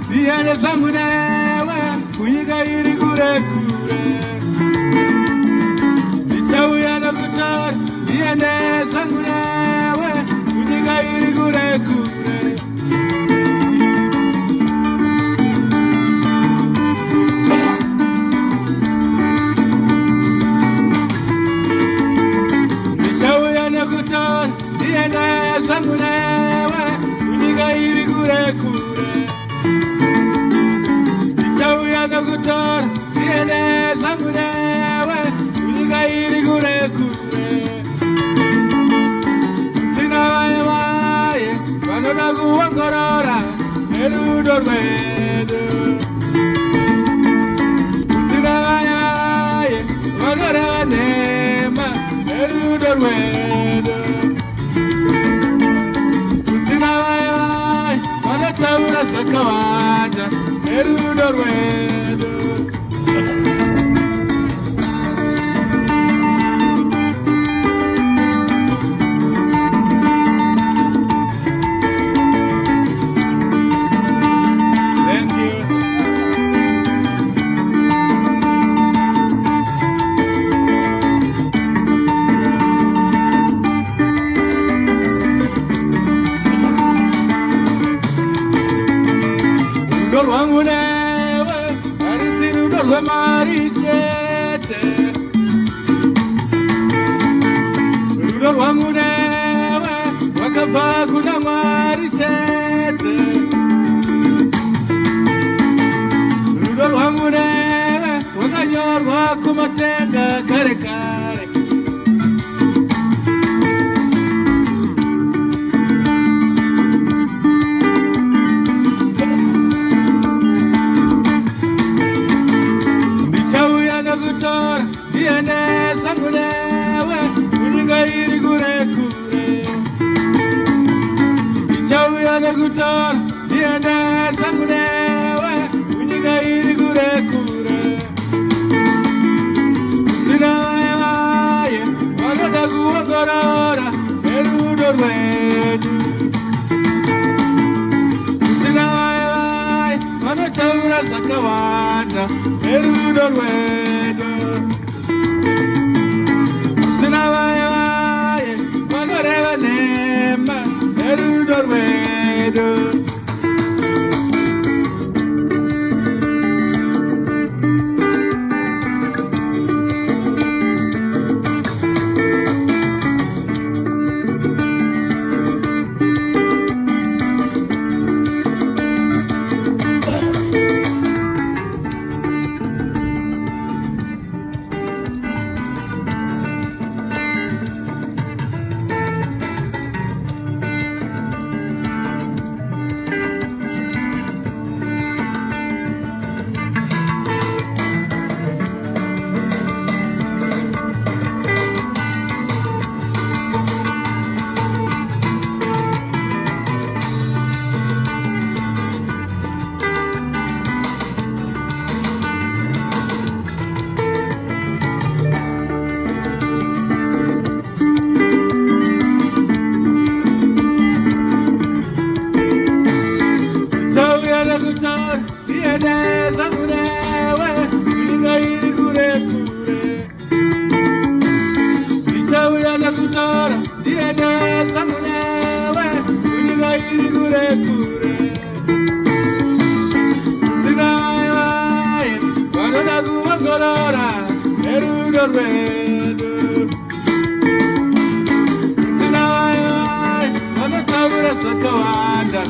Viene sanguinewe, kuyiga iri kure kure. Vichawiana kutar, viene sanguinewe, kuyiga iri kure kure. Vichawiana kutar, viene sanguinewe, kuyiga iri kure kure. Kutar, tiene sanguinewe, kuyiga iri kure kure. Sina vaye vaye, vano nakuongorora, erudo rwedu. Sina vaye vaye, vano revanema, erudo rwedu. Sina vaye vaye, vano taura sakawanda, erudo rwedu. Wangunewe, arisiru dolwe marichete. Rudol wangunewe, wakava kuna marichete. Rudol wangunewe, wakanyorwa kumatenga kare kare. Kutar, viene sanguinewe, kuyiga iri kure kure. Vichawiana kutar, viene sanguinewe, kuyiga iri kure kure. Sina vaye vaye, vano nakuongorora, erudo rwedu. Sina vaye vaye, vano taura sakawanda, erudo rwedu. Sina vaye vaye, vano revanema, erudo rwedu. Kutar, viene sanguinewe, kuyiga iri kure kure. Vichawiana kutar, viene sanguinewe, kuyiga iri kure kure. Sina vaye vaye, vano nakuongorora, erudo rwedu. Sina vaye vaye, vano taura sakawanda,